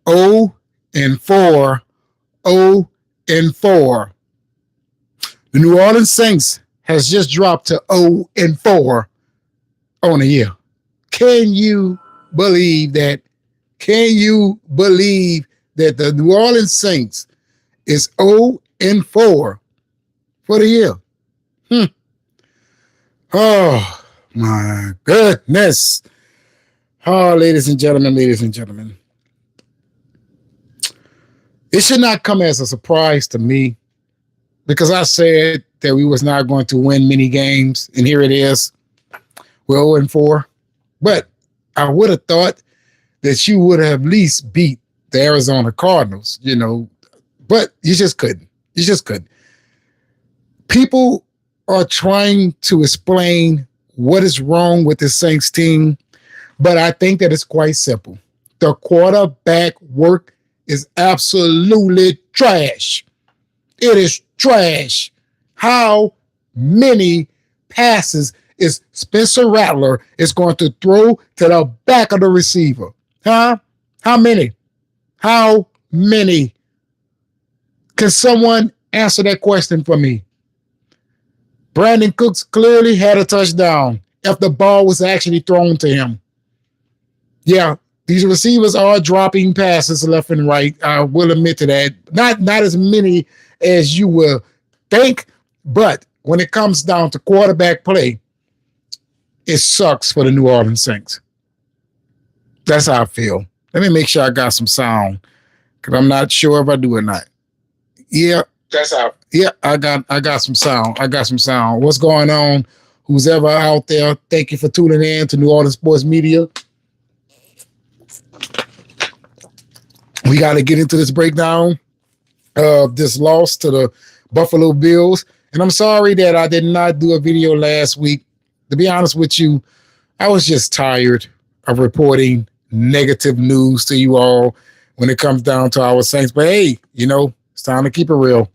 0 and 4, 0 and 4. The New Orleans Saints has just dropped to 0 and 4 on the year. Can you believe that? Can you believe that the New Orleans Saints is 0 and 4 for the year? Oh, my goodness. Oh, ladies and gentlemen, ladies and gentlemen. It should not come as a surprise to me because I said that we was not going to win many games, and here it is. We're 0 and 4. But I would have thought that you would have at least beat the Arizona Cardinals, but you just couldn't. You just couldn't. People are trying to explain what is wrong with the Saints team, but I think that it's quite simple. The quarterback work is absolutely trash. It is trash. How many passes is Spencer Rattler is going to throw to the back of the receiver? Huh? How many? How many? Can someone answer that question for me? Brandon Cooks clearly had a touchdown if the ball was actually thrown to him. Yeah, these receivers are dropping passes left and right. I will admit to that. Not as many as you will think, but when it comes down to quarterback play, it sucks for the New Orleans Saints. That's how I feel. Let me make sure I got some sound, because I'm not sure if I do or not. Yeah, that's how. Yeah, I got some sound. I got some sound. What's going on? Who's ever out there, thank you for tuning in to New Orleans Sports Media. We got to get into this breakdown of this loss to the Buffalo Bills. And I'm sorry that I did not do a video last week. To be honest with you, I was just tired of reporting negative news to you all when it comes down to our Saints. But hey, it's time to keep it real.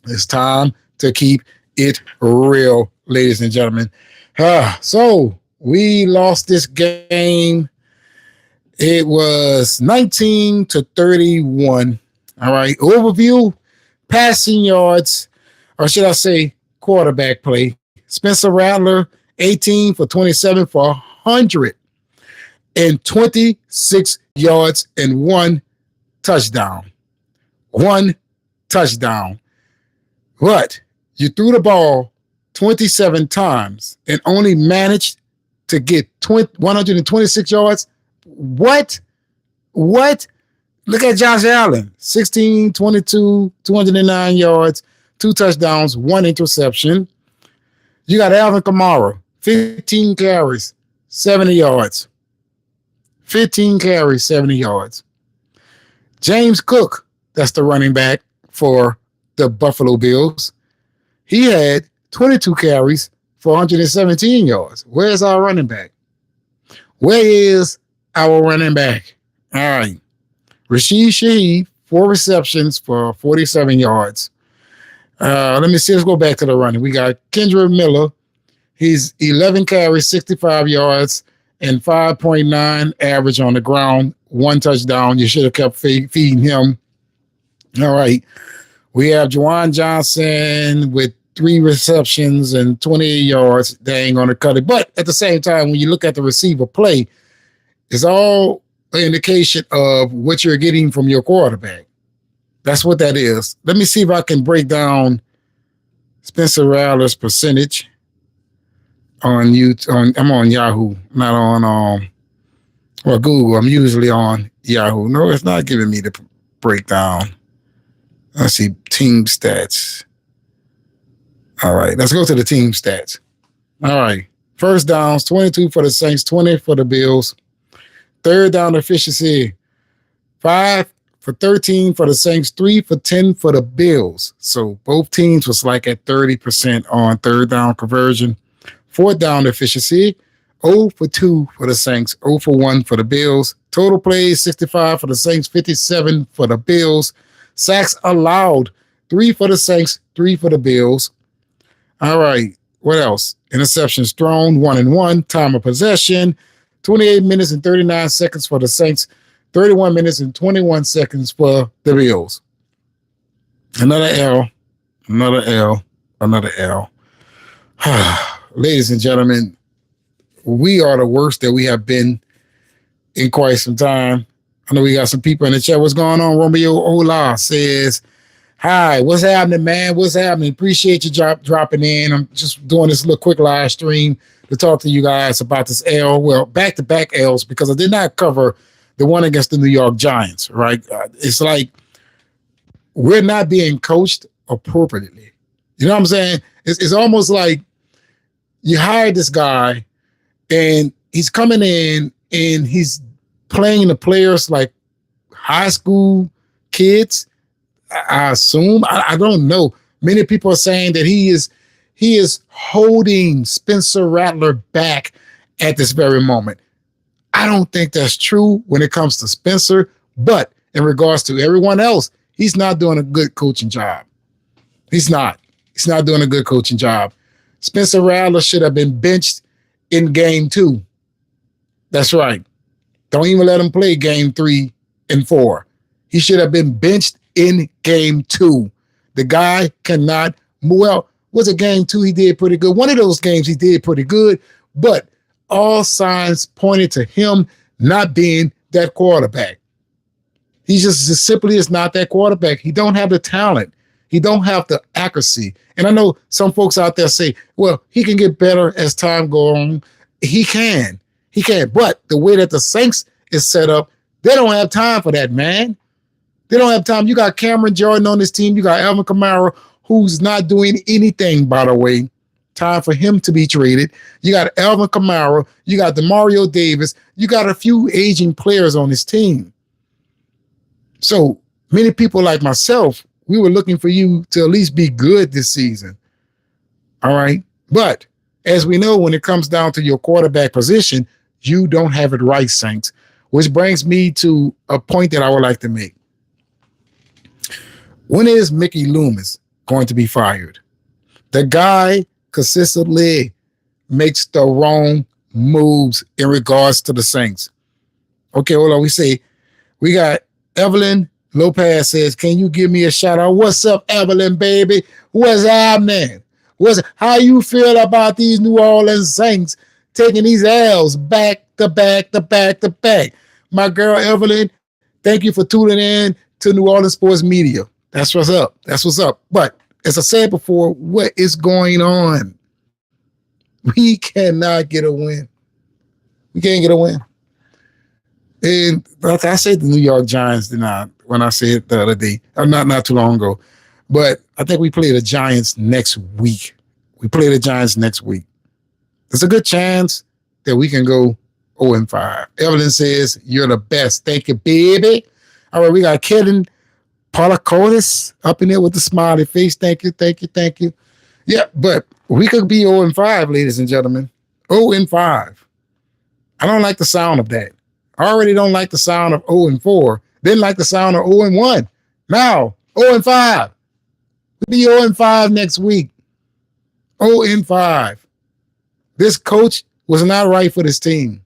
It's time to keep it real, ladies and gentlemen. So we lost this game. It was 19-31. All right. Overview, passing yards, or should I say quarterback play. Spencer Rattler, 18 for 27 for 126 yards and one touchdown. One touchdown. But you threw the ball 27 times and only managed to get 126 yards. What? Look at Josh Allen. 16, 22, 209 yards, 2 touchdowns, 1 interception. You got Alvin Kamara, 15 carries, 70 yards. 15 carries, 70 yards. James Cook, that's the running back for the Buffalo Bills. He had 22 carries for 117 yards. Where's our running back? Where is our running back? All right. Rashid Shaheed, 4 receptions for 47 yards. Let me see. Let's go back to the running. We got Kendra Miller. He's 11 carries, 65 yards, and 5.9 average on the ground. 1 touchdown. You should have kept feeding him. All right. We have Juwan Johnson with 3 receptions and 28 yards. They ain't going to cut it. But at the same time, when you look at the receiver play, it's all an indication of what you're getting from your quarterback. That's what that is. Let me see if I can break down Spencer Rattler's percentage on YouTube. I'm on Yahoo, not on Google. I'm usually on Yahoo. No, it's not giving me the breakdown. Let's see, team stats. All right, let's go to the team stats. All right, first downs, 22 for the Saints, 20 for the Bills. Third down efficiency, 5 for 13 for the Saints, 3 for 10 for the Bills. So both teams was like at 30% on third down conversion. Fourth down efficiency, 0 for 2 for the Saints, 0 for 1 for the Bills. Total plays, 65 for the Saints, 57 for the Bills. Sacks allowed, 3 for the Saints, 3 for the Bills. All right, what else? Interceptions thrown, 1 and 1. Time of possession, 28 minutes and 39 seconds for the Saints, 31 minutes and 21 seconds for the Bills. Another L, another L, another L. Ladies and gentlemen, we are the worst that we have been in quite some time. I know we got some people in the chat. What's going on? Romeo Ola says, hi, what's happening, man? What's happening? Appreciate you dropping in. I'm just doing this little quick live stream to talk to you guys about this L. Well, back-to-back L's, because I did not cover the one against the New York Giants, right? It's like we're not being coached appropriately. You know what I'm saying? It's almost like you hired this guy and he's coming in and he's playing the players like high school kids, I assume. I don't know. Many people are saying that he is holding Spencer Rattler back at this very moment. I don't think that's true when it comes to Spencer, but in regards to everyone else, he's not doing a good coaching job. He's not. He's not doing a good coaching job. Spencer Rattler should have been benched in game 2. That's right. Don't even let him play game 3 and 4. He should have been benched in game 2. The guy cannot, well, was it game 2? He did pretty good. One of those games he did pretty good, but all signs pointed to him not being that quarterback. He just simply is not that quarterback. He don't have the talent. He don't have the accuracy. And I know some folks out there say, well, he can get better as time goes on. He can. He can. But the way that the Saints is set up, they don't have time for that, man. They don't have time. You got Cameron Jordan on this team. You got Alvin Kamara, who's not doing anything, by the way. Time for him to be traded. You got Alvin Kamara. You got Demario Davis. You got a few aging players on this team. So many people like myself, we were looking for you to at least be good this season. All right. But as we know, when it comes down to your quarterback position, you don't have it right, Saints, which brings me to a point that I would like to make. When is Mickey Loomis going to be fired? The guy consistently makes the wrong moves in regards to the Saints. Okay, hold on. We got Evelyn Lopez says, can you give me a shout out? What's up, Evelyn, baby? What's happening? How you feel about these New Orleans Saints taking these L's back to back to back to back? My girl, Evelyn, thank you for tuning in to New Orleans Sports Media. That's what's up. That's what's up. But as I said before, what is going on? We cannot get a win. We can't get a win. And like I said, the New York Giants did not, when I said it the other day, or not too long ago. But I think we play the Giants next week. There's a good chance that we can go 0-5. Evelyn says, you're the best. Thank you, baby. All right, we got Kevin Polakonis up in there with the smiley face. Thank you. Yeah, but we could be 0-5, ladies and gentlemen. 0-5. I don't like the sound of that. I already don't like the sound of 0-4. Didn't like the sound of 0-1. Now, 0-5. We'll be 0-5 next week. 0-5. This coach was not right for this team.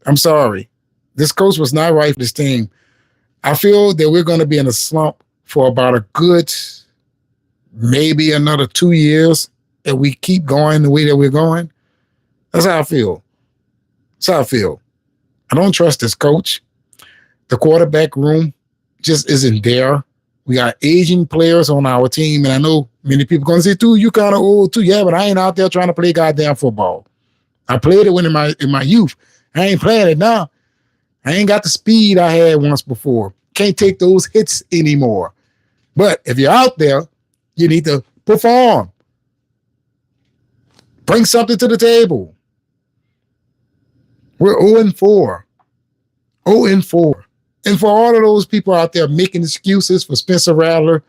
I'm sorry. This coach was not right for this team. I feel that we're going to be in a slump for about a good, maybe another 2 years if we keep going the way that we're going. That's how I feel. I don't trust this coach. The quarterback room just isn't there. We got aging players on our team, and I know many people going to say, "Dude, you kind of old too." Yeah, but I ain't out there trying to play goddamn football. I played it when in my youth. I ain't playing it now. I ain't got the speed I had once before. Can't take those hits anymore. But if you're out there, you need to perform. Bring something to the table. We're 0-4. 0-4. And for all of those people out there making excuses for Spencer Rattler,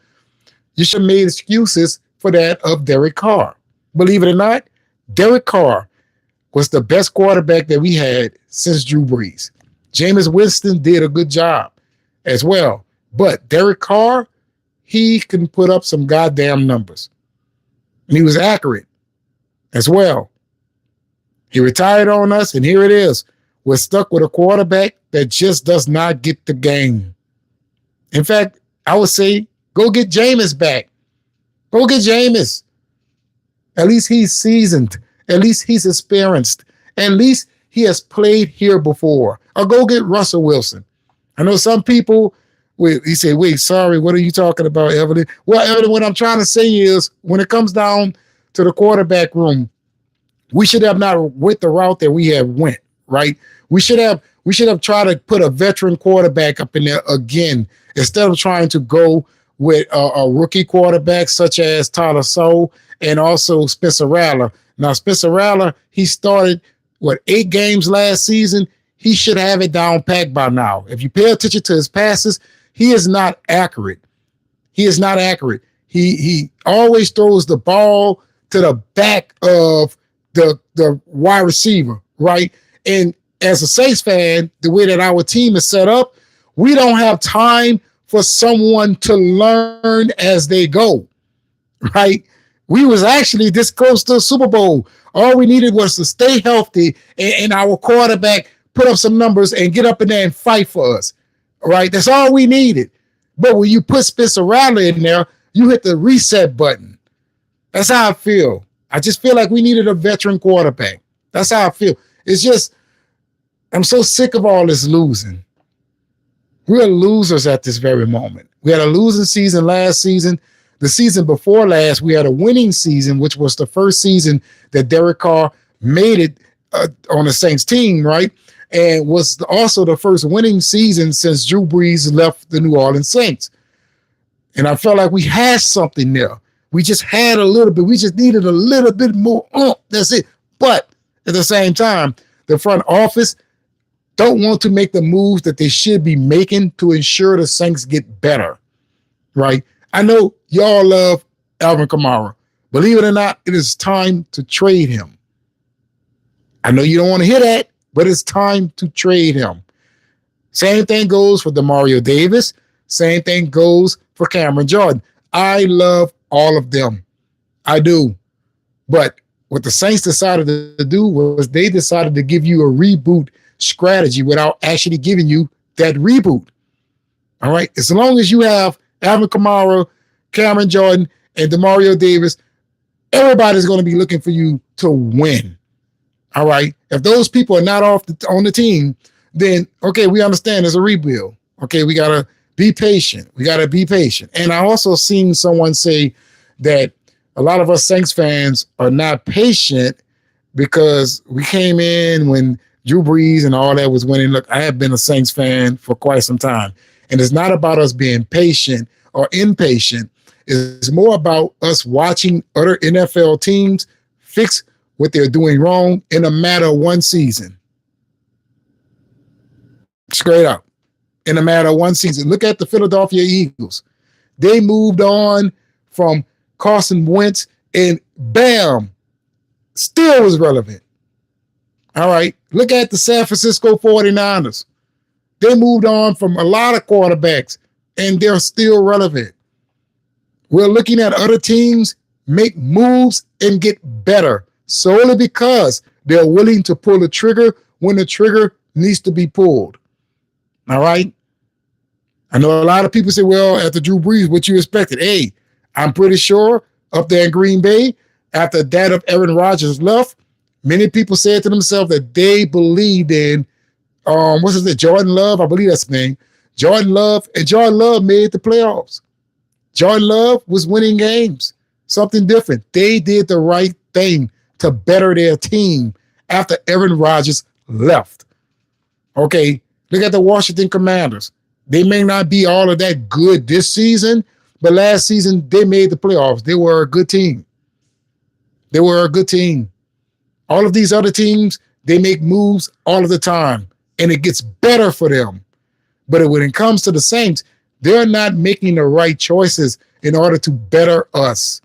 you should have made excuses for that of Derek Carr. Believe it or not, Derek Carr was the best quarterback that we had since Drew Brees. Jameis Winston did a good job as well. But Derek Carr, he can put up some goddamn numbers. And he was accurate as well. He retired on us, and here it is. We're stuck with a quarterback that just does not get the game. In fact, I would say go get Jameis back. Go get Jameis. At least he's seasoned. At least he's experienced. At least he has played here before. Or go get Russell Wilson. I know some people, he said, wait, sorry, what are you talking about, Evelyn? Well, Evelyn, what I'm trying to say is when it comes down to the quarterback room, we should have not went the route that we have went, right? We should have tried to put a veteran quarterback up in there again instead of trying to go with a rookie quarterback such as Tyler Sow and also Spencer Rattler. Now, Spencer Rattler, he started, 8 games last season? He should have it down packed by now. If you pay attention to his passes, he is not accurate. He is not accurate. He always throws the ball to the back of the wide receiver, right? And as a Saints fan, the way that our team is set up, we don't have time for someone to learn as they go, right? We was actually this close to the Super Bowl. All we needed was to stay healthy and our quarterback put up some numbers and get up in there and fight for us, right? That's all we needed. But when you put Spencer Rattler in there, you hit the reset button. That's how I feel. I just feel like we needed a veteran quarterback. That's how I feel. It's just, I'm so sick of all this losing. We're losers at this very moment. We had a losing season last season. The season before last, we had a winning season, which was the first season that Derek Carr made it on the Saints team, right? And was also the first winning season since Drew Brees left the New Orleans Saints. And I felt like we had something there. We just had a little bit. We just needed a little bit more. That's it. But at the same time, the front office don't want to make the moves that they should be making to ensure the Saints get better, right? I know y'all love Alvin Kamara. Believe it or not, it is time to trade him. I know you don't want to hear that, but it's time to trade him. Same thing goes for Demario Davis. Same thing goes for Cameron Jordan. I love all of them. I do. But what the Saints decided to do was they decided to give you a reboot strategy without actually giving you that reboot. All right? As long as you have Alvin Kamara, Cameron Jordan, and Demario Davis, everybody's going to be looking for you to win. All right? If those people are not on the team, then, okay, we understand there's a rebuild. Okay, we got to be patient. We got to be patient. And I also seen someone say that a lot of us Saints fans are not patient because we came in when Drew Brees and all that was winning. Look, I have been a Saints fan for quite some time. And it's not about us being patient or impatient. It's more about us watching other NFL teams fix what they're doing wrong in a matter of one season. Straight up. In a matter of one season. Look at the Philadelphia Eagles. They moved on from Carson Wentz and bam, still was relevant. All right. Look at the San Francisco 49ers. They moved on from a lot of quarterbacks and they're still relevant. We're looking at other teams make moves and get better solely because they're willing to pull the trigger when the trigger needs to be pulled. All right. I know a lot of people say, well, after Drew Brees, what you expected? Hey, I'm pretty sure up there in Green Bay, after that of Aaron Rodgers left, many people said to themselves that they believed in, what's his name? Jordan Love, I believe that's his name. Jordan Love made the playoffs. Jordan Love was winning games. Something different. They did the right thing to better their team after Aaron Rodgers left. Okay, look at the Washington Commanders. They may not be all of that good this season, but last season they made the playoffs. They were a good team. They were a good team. All of these other teams, they make moves all of the time, and it gets better for them. But when it comes to the Saints, they're not making the right choices in order to better us.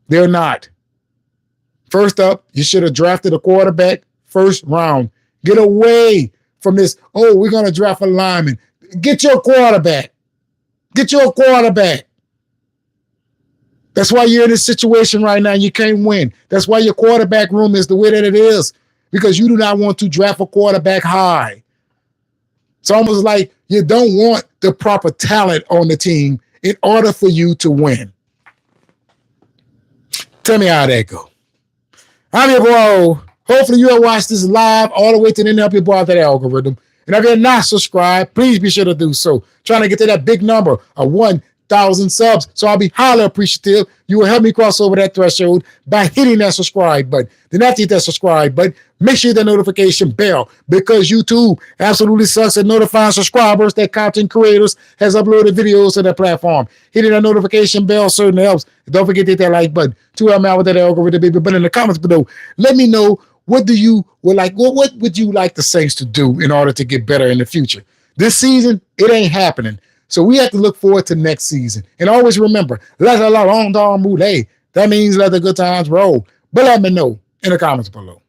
They're not. First up, you should have drafted a quarterback first round. Get away from this, oh, we're going to draft a lineman. Get your quarterback. Get your quarterback. That's why you're in this situation right now. You can't win. That's why your quarterback room is the way that it is, because you do not want to draft a quarterback high. It's almost like you don't want the proper talent on the team in order for you to win. Tell me how that go. I'm your boy. Hopefully you have watched this live all the way to the end, help you boy out that algorithm. And if you're not subscribed, please be sure to do so. Trying to get to that big number of 1,000 subs. So I'll be highly appreciative. You will help me cross over that threshold by hitting that subscribe button. Then after you hit that subscribe button, make sure you hit the notification bell, because YouTube absolutely sucks at notifying subscribers that content creators has uploaded videos to their platform. Hitting that notification bell certainly helps. Don't forget to hit that like button to help me out with that algorithm, baby. But in the comments below, let me know what would you like the Saints to do in order to get better in the future? This season, it ain't happening. So we have to look forward to next season. And always remember, let la long move. That means let the good times roll. But let me know in the comments below.